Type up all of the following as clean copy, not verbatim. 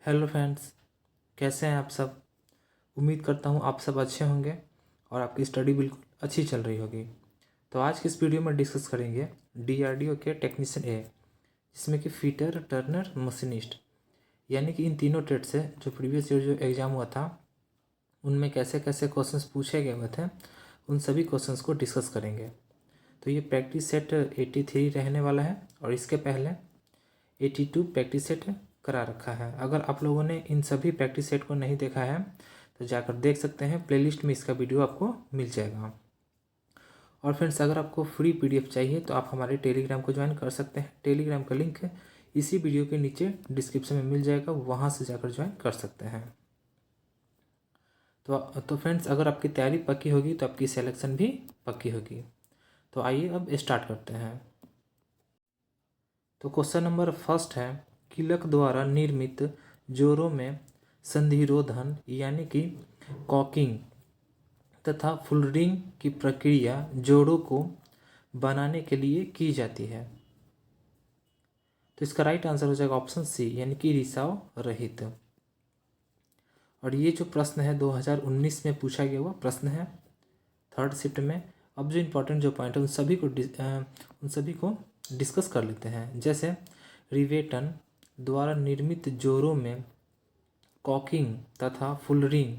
Hello friends, कैसे हैं आप सब। उम्मीद करता हूँ आप सब अच्छे होंगे और आपकी स्टडी बिल्कुल अच्छी चल रही होगी। तो आज की इस वीडियो में डिस्कस करेंगे डीआरडीओ के टेक्नीशियन ए, जिसमें कि फिटर, टर्नर, मशीनिस्ट, यानी कि इन तीनों ट्रेड से जो प्रीवियस ईयर जो एग्ज़ाम हुआ था उनमें कैसे कैसे क्वेश्चंस पूछे गए हुए थे, उन सभी क्वेश्चंस को डिस्कस करेंगे। तो ये प्रैक्टिस सेट 83 रहने वाला है और इसके पहले 82 प्रैक्टिस सेट करा रखा है। अगर आप लोगों ने इन सभी प्रैक्टिस सेट को नहीं देखा है तो जाकर देख सकते हैं, प्लेलिस्ट में इसका वीडियो आपको मिल जाएगा। और फ्रेंड्स, अगर आपको फ्री पीडीएफ चाहिए तो आप हमारे टेलीग्राम को ज्वाइन कर सकते हैं। टेलीग्राम का लिंक इसी वीडियो के नीचे डिस्क्रिप्शन में मिल जाएगा, वहाँ से जाकर ज्वाइन कर सकते हैं। तो फ्रेंड्स, अगर आपकी तैयारी पक्की होगी तो आपकी सिलेक्शन भी पक्की होगी। तो आइए अब स्टार्ट करते हैं। तो क्वेश्चन नंबर फर्स्ट है, कीलक द्वारा निर्मित जोड़ों में संधिरोधन यानी कि कॉकिंग तथा फुलरिंग की प्रक्रिया जोड़ों को बनाने के लिए की जाती है। तो इसका राइट आंसर हो जाएगा ऑप्शन सी, यानी कि रिसाव रहित। और ये जो प्रश्न है 2019 में पूछा गया हुआ प्रश्न है, थर्ड शिफ्ट में। अब जो इम्पोर्टेंट जो पॉइंट है उन सभी को डिस्कस कर लेते हैं। जैसे रिवेटन द्वारा निर्मित जोड़ों में कॉकिंग तथा फुलरिंग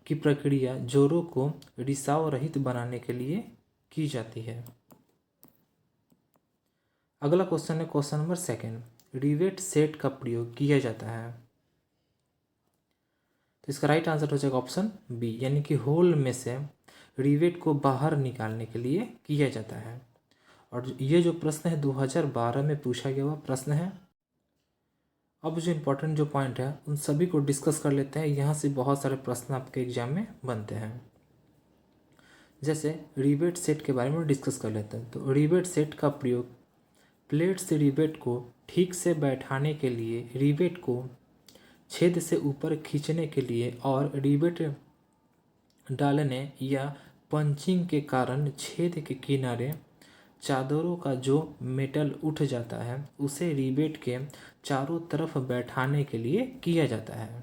की प्रक्रिया जोड़ों को रिसाव रहित बनाने के लिए की जाती है। अगला क्वेश्चन है question number second, rivet set का प्रयोग किया जाता है। तो इसका राइट आंसर हो जाएगा ऑप्शन बी, यानी कि होल में से रिवेट को बाहर निकालने के लिए किया जाता है। और ये जो प्रश्न है 2012 में पूछा गया हुआ प्रश्न है। अब जो इम्पोर्टेंट जो पॉइंट है उन सभी को डिस्कस कर लेते हैं। यहाँ से बहुत सारे प्रश्न आपके एग्जाम में बनते हैं। जैसे रिवेट सेट के बारे में डिस्कस कर लेते हैं। तो रिवेट सेट का प्रयोग प्लेट से रिवेट को ठीक से बैठाने के लिए, रिवेट को छेद से ऊपर खींचने के लिए और रिवेट डालने या पंचिंग के कारण छेद के किनारे चादरों का जो मेटल उठ जाता है उसे रिवेट के चारों तरफ बैठाने के लिए किया जाता है।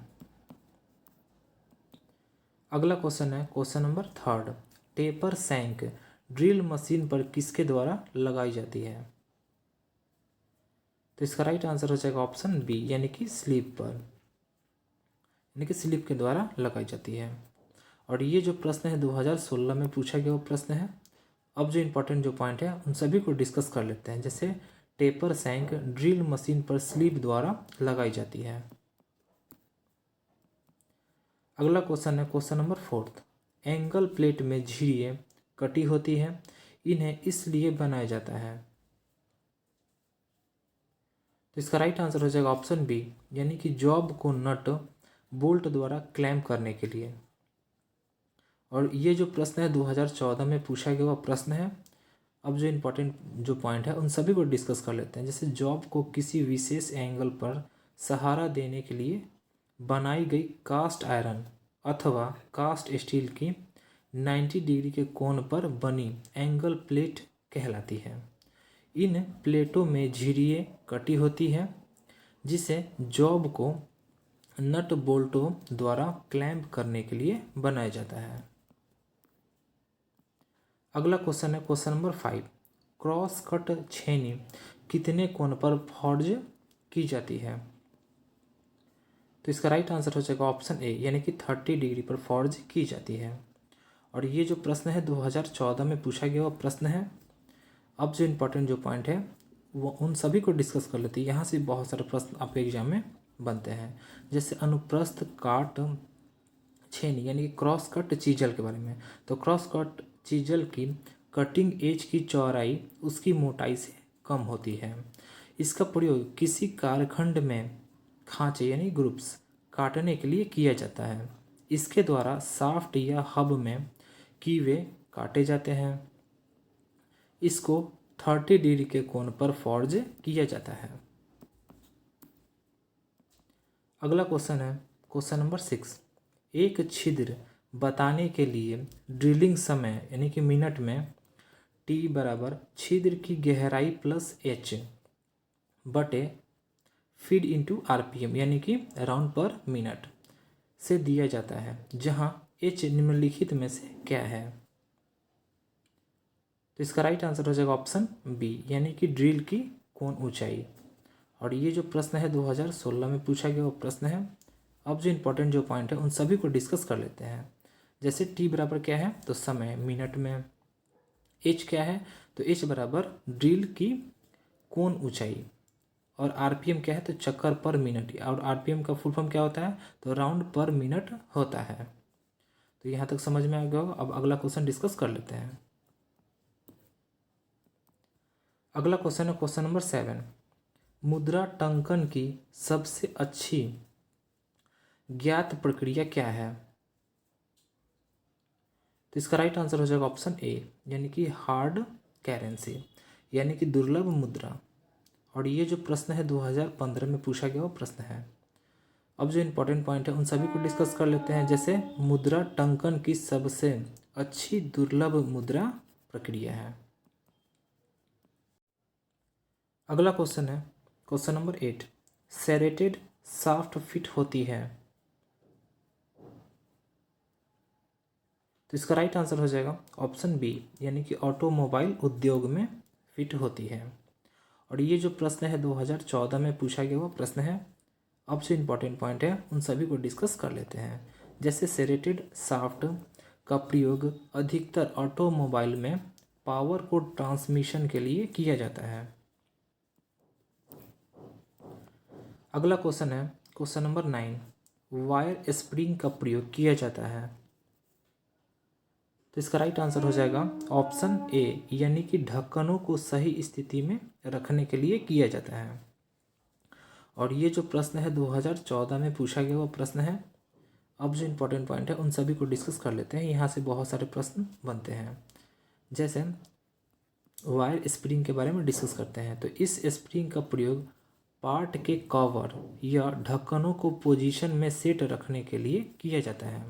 अगला क्वेश्चन है question number third, taper shank drill machine पर किसके द्वारा लगाई जाती है। तो इसका राइट आंसर हो जाएगा ऑप्शन बी, यानी कि स्लीप पर, यानी कि स्लीप के द्वारा लगाई जाती है। और ये जो प्रश्न है 2016 में पूछा गया वो प्रश्न है। अब जो इम्पोर्टेंट जो पॉइंट है उन सभी को डिस्कस कर लेते हैं। जैसे टेपर सैंक ड्रिल मशीन पर स्लीप द्वारा लगाई जाती है। अगला क्वेश्चन है question number fourth, angle plate में झिरियाँ कटी होती है, इन्हें इसलिए बनाया जाता है। तो इसका राइट आंसर हो जाएगा ऑप्शन बी, यानी कि जॉब को नट बोल्ट द्वारा क्लैम्प करने के लिए। और ये जो प्रश्न है 2014 में पूछा गया हुआ प्रश्न है। अब जो इम्पोर्टेंट जो पॉइंट है उन सभी को डिस्कस कर लेते हैं। जैसे जॉब को किसी विशेष एंगल पर सहारा देने के लिए बनाई गई कास्ट आयरन अथवा कास्ट स्टील की 90 डिग्री के कोण पर बनी एंगल प्लेट कहलाती है। इन प्लेटों में झिरियाँ कटी होती है, जिसे जॉब को नट बोल्टों द्वारा क्लैम्प करने के लिए बनाया जाता है। अगला क्वेश्चन है क्वेश्चन नंबर 5, क्रॉस कट छेनी कितने कोण पर फॉर्ज की जाती है। तो इसका राइट आंसर हो जाएगा ऑप्शन ए, यानी कि 30 डिग्री पर फॉर्ज की जाती है। और ये जो प्रश्न है 2014 में पूछा गया वो प्रश्न है। अब जो इम्पोर्टेंट जो पॉइंट है वो उन सभी को डिस्कस कर लेते हैं। यहाँ से बहुत सारे प्रश्न आपके एग्जाम में बनते हैं। जैसे अनुप्रस्थ काट छेनी यानी कि क्रॉस कट चीजल के बारे में। तो क्रॉस कट चीजल की कटिंग एज की चौड़ाई उसकी मोटाई से कम होती है। इसका प्रयोग किसी कारखंड में खांचे यानी ग्रुप्स काटने के लिए किया जाता है। इसके द्वारा साफ्ट या हब में कीवे काटे जाते हैं। इसको 30 डिग्री के कोण पर फॉर्ज किया जाता है। अगला क्वेश्चन है क्वेश्चन नंबर 6, एक छिद्र बताने के लिए ड्रिलिंग समय यानी कि मिनट में टी बराबर छिद्र की गहराई प्लस एच बटे फीड इंटू RPM यानी कि राउंड पर मिनट से दिया जाता है, जहां h निम्नलिखित में से क्या है। तो इसका राइट आंसर हो जाएगा ऑप्शन बी यानी कि ड्रिल की कोण ऊंचाई। और ये जो प्रश्न है 2016 में पूछा गया वो प्रश्न है। अब जो इम्पोर्टेंट जो पॉइंट है उन सभी को डिस्कस कर लेते हैं। जैसे टी बराबर क्या है तो समय मिनट में, एच क्या है तो एच बराबर ड्रिल की कोण ऊंचाई, और आरपीएम क्या है तो चक्कर पर मिनट, और आरपीएम का फुल फॉर्म क्या होता है तो राउंड पर मिनट होता है। तो यहाँ तक समझ में आ गया होगा। अब अगला क्वेश्चन डिस्कस कर लेते हैं। अगला क्वेश्चन है क्वेश्चन नंबर 7। मुद्रा टंकन की सबसे अच्छी ज्ञात प्रक्रिया क्या है। तो इसका राइट आंसर हो जाएगा ऑप्शन ए यानी कि हार्ड करेंसी यानी कि दुर्लभ मुद्रा। और ये जो प्रश्न है 2015 में पूछा गया वो प्रश्न है। अब जो इम्पोर्टेंट पॉइंट है उन सभी को डिस्कस कर लेते हैं। जैसे मुद्रा टंकन की सबसे अच्छी दुर्लभ मुद्रा प्रक्रिया है। अगला क्वेश्चन है question number 8। Serrated shaft fit होती है। तो इसका राइट आंसर हो जाएगा ऑप्शन बी यानी कि ऑटोमोबाइल उद्योग में फिट होती है। और ये जो प्रश्न है 2014 में पूछा गया हुआ प्रश्न है। अब जो इम्पोर्टेंट पॉइंट है उन सभी को डिस्कस कर लेते हैं। जैसे सेरेटेड शाफ्ट का प्रयोग अधिकतर ऑटोमोबाइल में पावर को ट्रांसमिशन के लिए किया जाता है। अगला क्वेश्चन है क्वेश्चन नंबर 9। वायर स्प्रिंग का प्रयोग किया जाता है। तो इसका राइट आंसर हो जाएगा ऑप्शन ए यानी कि ढक्कनों को सही स्थिति में रखने के लिए किया जाता है। और ये जो प्रश्न है 2014 में पूछा गया वो प्रश्न है। अब जो इम्पोर्टेंट पॉइंट है उन सभी को डिस्कस कर लेते हैं। यहाँ से बहुत सारे प्रश्न बनते हैं। जैसे वायर स्प्रिंग के बारे में डिस्कस करते हैं। तो इस स्प्रिंग का प्रयोग पार्ट के कवर या ढक्कनों को पोजीशन में सेट रखने के लिए किया जाता है।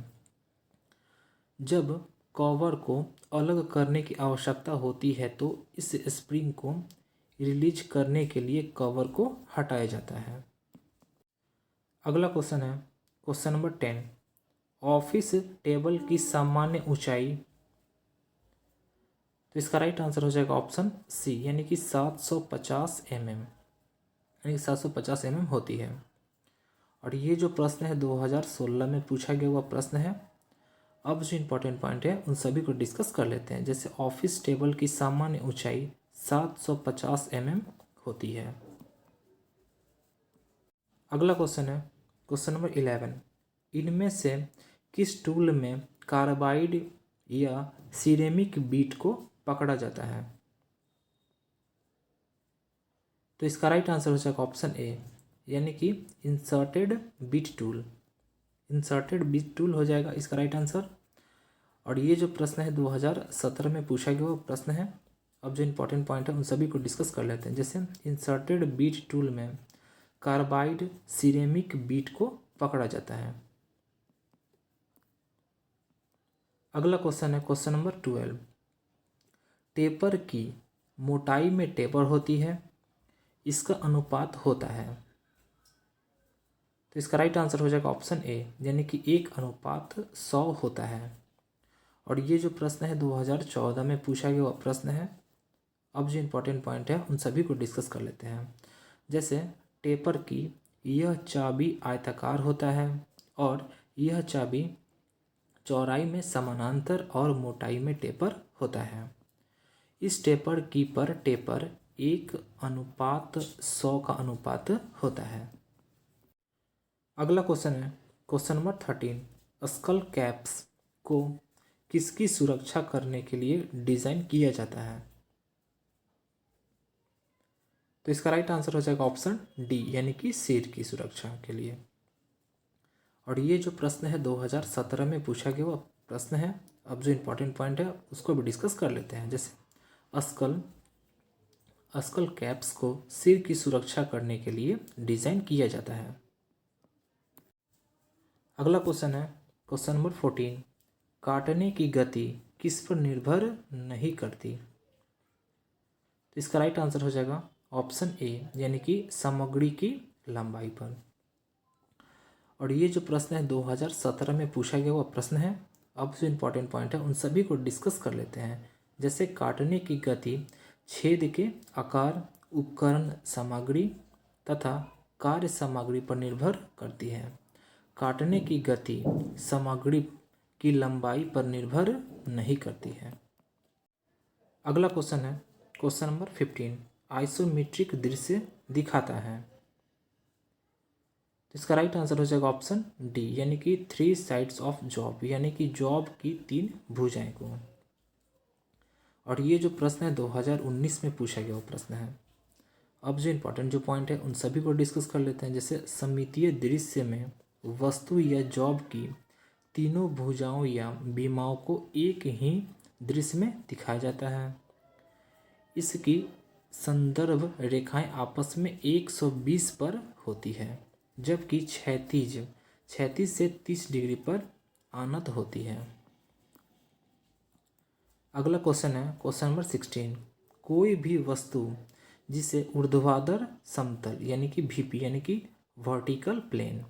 जब कवर को अलग करने की आवश्यकता होती है तो इस स्प्रिंग को रिलीज करने के लिए कवर को हटाया जाता है। अगला क्वेश्चन है क्वेश्चन नंबर 10। ऑफिस टेबल की सामान्य ऊंचाई। तो इसका राइट आंसर हो जाएगा ऑप्शन सी यानी कि 750 mm यानी कि 750 mm होती है। और ये जो प्रश्न है 2016 में पूछा गया हुआ प्रश्न है। अब जो इम्पोर्टेंट पॉइंट है उन सभी को डिस्कस कर लेते हैं। जैसे ऑफिस टेबल की सामान्य ऊंचाई 750 mm होती है। अगला क्वेश्चन है क्वेश्चन नंबर 11। इनमें से किस टूल में कार्बाइड या सिरेमिक बीट को पकड़ा जाता है। तो इसका राइट आंसर हो जाएगा ऑप्शन ए यानी कि inserted beat tool. Inserted beat tool हो जाएगा इसका राइट आंसर। और ये जो प्रश्न है 2017 में पूछा गया वो प्रश्न है। अब जो इम्पोर्टेंट पॉइंट है उन सभी को डिस्कस कर लेते हैं। जैसे इंसर्टेड बीट टूल में कार्बाइड सिरेमिक बीट को पकड़ा जाता है। अगला क्वेश्चन है क्वेश्चन नंबर 12। टेपर की मोटाई में टेपर होती है, इसका अनुपात होता है। तो इसका राइट आंसर हो जाएगा ऑप्शन ए यानी कि 1:100 होता है। और ये जो प्रश्न है 2014 में पूछा गया वह प्रश्न है। अब जो इम्पोर्टेंट पॉइंट है उन सभी को डिस्कस कर लेते हैं। जैसे टेपर की यह चाबी आयताकार होता है और यह चाबी चौड़ाई में समानांतर और मोटाई में टेपर होता है। इस टेपर की पर टेपर 1:100 का अनुपात होता है। अगला क्वेश्चन है क्वेश्चन नंबर 13। स्कल कैप्स को किसकी सुरक्षा करने के लिए डिज़ाइन किया जाता है। तो इसका राइट आंसर हो जाएगा ऑप्शन डी यानी कि सिर की सुरक्षा के लिए। और ये जो प्रश्न है 2017 में पूछा गया वो प्रश्न है। अब जो इम्पोर्टेंट पॉइंट है उसको भी डिस्कस कर लेते हैं। जैसे स्कल कैप्स को सिर की सुरक्षा करने के लिए डिज़ाइन किया जाता है। अगला क्वेश्चन है क्वेश्चन नंबर 14। काटने की गति किस पर निर्भर नहीं करती। तो इसका राइट आंसर हो जाएगा ऑप्शन ए यानी कि सामग्री की लंबाई पर। और ये जो प्रश्न है 2017 में पूछा गया हुआ प्रश्न है। अब जो इम्पोर्टेंट पॉइंट है उन सभी को डिस्कस कर लेते हैं। जैसे काटने की गति छेद के आकार, उपकरण, सामग्री तथा कार्य सामग्री पर निर्भर करती है। काटने की गति सामग्री की लंबाई पर निर्भर नहीं करती है। अगला क्वेश्चन है क्वेश्चन नंबर 15। आइसोमेट्रिक दृश्य दिखाता है। तो इसका राइट आंसर हो जाएगा ऑप्शन डी, यानी कि 3 साइड्स ऑफ जॉब, यानी कि जॉब की 3 भुजाएं को। और ये जो प्रश्न है 2019 में पूछा गया वो प्रश्न है। अब जो इम्पोर्टेंट जो पॉइंट है उन सभी को डिस्कस कर लेते हैं। जैसे सममितीय दृश्य में वस्तु या जॉब की तीनों भुजाओं या बीमाओं को एक ही दृश्य में दिखाया जाता है। इसकी संदर्भ रेखाएं आपस में 120 पर होती है, जबकि क्षैतिज से 30 डिग्री पर आनत होती है। अगला क्वेश्चन है क्वेश्चन नंबर 16। कोई भी वस्तु जिसे ऊर्ध्वाधर समतल यानी कि VP यानी कि वर्टिकल प्लेन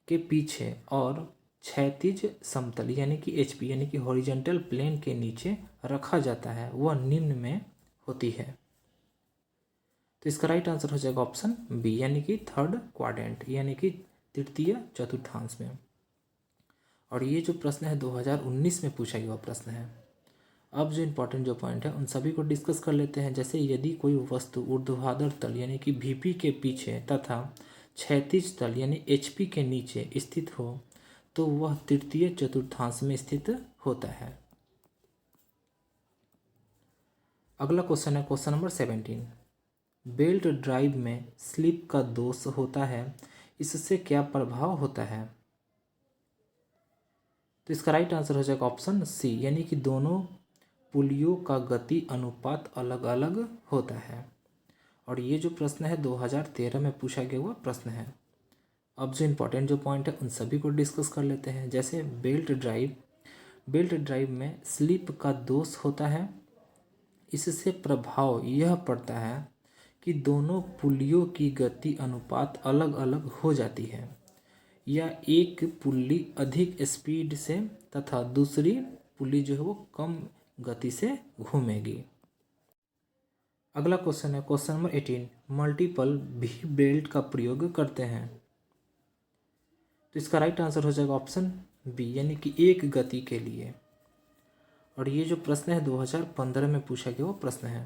के पीछे और क्षैतिज समतल यानी कि HP यानी कि हॉरिजॉन्टल प्लेन के नीचे रखा जाता है वह निम्न में होती है। तो इसका राइट आंसर हो जाएगा ऑप्शन बी, यानी कि थर्ड क्वाड्रेंट यानी कि तृतीय चतुर्थांश में। और ये जो प्रश्न है 2019 में पूछा गया प्रश्न है। अब जो इम्पोर्टेंट जो पॉइंट है उन सभी को डिस्कस कर लेते हैं। जैसे यदि कोई वस्तु ऊर्ध्वाधर तल यानी कि VP के पीछे तथा क्षैतिज तल यानी HP के नीचे स्थित हो तो वह तृतीय चतुर्थांश में स्थित होता है। अगला क्वेश्चन है क्वेश्चन नंबर 17। बेल्ट ड्राइव में स्लिप का दोष होता है, इससे क्या प्रभाव होता है? तो इसका राइट आंसर हो जाएगा ऑप्शन सी, यानी कि दोनों पुलियों का गति अनुपात अलग अलग होता है। और ये जो प्रश्न है 2013 में पूछा गया हुआ प्रश्न है। अब जो इम्पोर्टेंट जो पॉइंट है उन सभी को डिस्कस कर लेते हैं। जैसे बेल्ट ड्राइव में स्लिप का दोष होता है, इससे प्रभाव यह पड़ता है कि दोनों पुलियों की गति अनुपात अलग अलग हो जाती है, या एक पुल्ली अधिक स्पीड से तथा दूसरी पुल्ली जो है वो कम गति से घूमेगी। अगला क्वेश्चन है क्वेश्चन नंबर 18। मल्टीपल भी बेल्ट का प्रयोग करते हैं। तो इसका राइट आंसर हो जाएगा ऑप्शन बी, यानी कि एक गति के लिए। और ये जो प्रश्न है 2015 में पूछा गया वो प्रश्न है।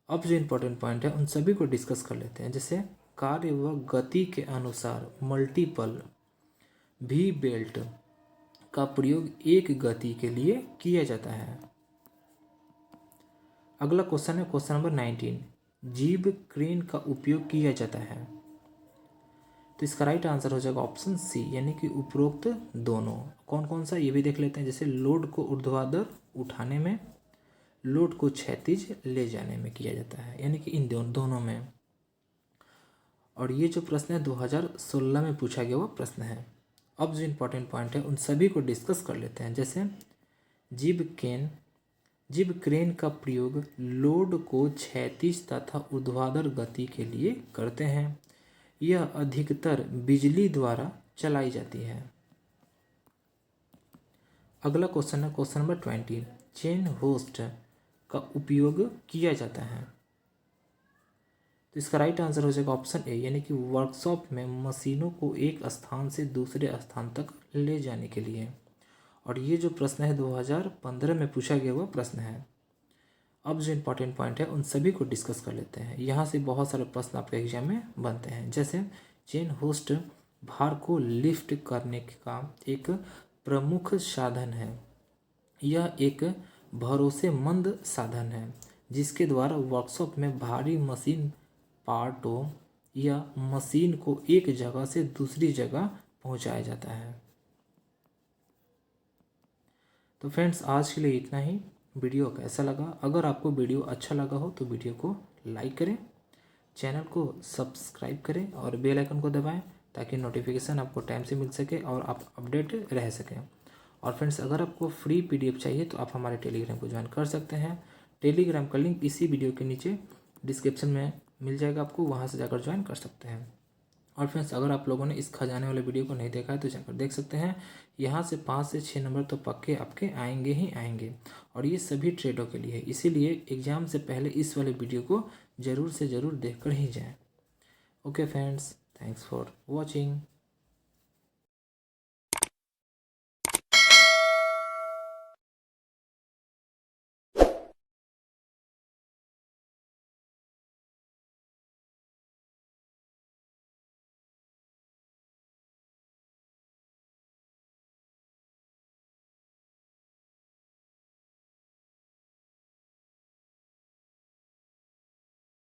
अब जो इम्पोर्टेंट पॉइंट है उन सभी को डिस्कस कर लेते हैं। जैसे कार्य व गति के अनुसार मल्टीपल भी बेल्ट का प्रयोग एक गति के लिए किया जाता है। अगला क्वेश्चन है क्वेश्चन नंबर 19। जीव क्रेन का उपयोग किया जाता है। तो इसका राइट आंसर हो जाएगा ऑप्शन सी, यानी कि उपरोक्त दोनों। कौन कौन सा ये भी देख लेते हैं। जैसे लोड को ऊर्ध्वाधर उठाने में, लोड को क्षैतिज ले जाने में किया जाता है, यानी कि इन दोनों में। और ये जो प्रश्न है 2016 में पूछा गया वो प्रश्न है। अब जो इम्पोर्टेंट पॉइंट है उन सभी को डिस्कस कर लेते हैं। जैसे जीव क्रेन का प्रयोग लोड को क्षैतिज तथा ऊर्ध्वाधर गति के लिए करते हैं। यह अधिकतर बिजली द्वारा चलाई जाती है। अगला क्वेश्चन है क्वेश्चन नंबर 20। चेन होस्ट का उपयोग किया जाता है। तो इसका राइट आंसर हो जाएगा ऑप्शन ए, यानी कि वर्कशॉप में मशीनों को एक स्थान से दूसरे स्थान तक ले जाने के लिए। और ये जो प्रश्न है 2015 में पूछा गया हुआ प्रश्न है। अब जो इम्पोर्टेंट पॉइंट है उन सभी को डिस्कस कर लेते हैं। यहाँ से बहुत सारे प्रश्न आपके एग्जाम में बनते हैं। जैसे चेन होस्ट भार को लिफ्ट करने का एक प्रमुख साधन है। यह एक भरोसेमंद साधन है जिसके द्वारा वर्कशॉप में भारी मशीन पार्टों या मशीन को एक जगह से दूसरी जगह पहुंचाया जाता है। तो फ्रेंड्स आज के लिए इतना ही। वीडियो कैसा लगा? अगर आपको वीडियो अच्छा लगा हो तो वीडियो को लाइक करें, चैनल को सब्सक्राइब करें और बेल आइकन को दबाएं ताकि नोटिफिकेशन आपको टाइम से मिल सके और आप अपडेट रह सकें। और फ्रेंड्स अगर आपको फ्री PDF चाहिए तो आप हमारे टेलीग्राम को ज्वाइन कर सकते हैं। टेलीग्राम का लिंक इसी वीडियो के नीचे डिस्क्रिप्शन में मिल जाएगा आपको, वहाँ से जाकर ज्वाइन कर सकते हैं। और फ्रेंड्स अगर आप लोगों ने इस खजाने वाले वीडियो को नहीं देखा है तो जाकर देख सकते हैं। यहाँ से 5 से 6 नंबर तो पक्के आपके आएंगे ही आएंगे, और ये सभी ट्रेडों के लिए, इसीलिए एग्ज़ाम से पहले इस वाले वीडियो को ज़रूर से ज़रूर देख कर ही जाएँ। Okay friends, thanks for watching.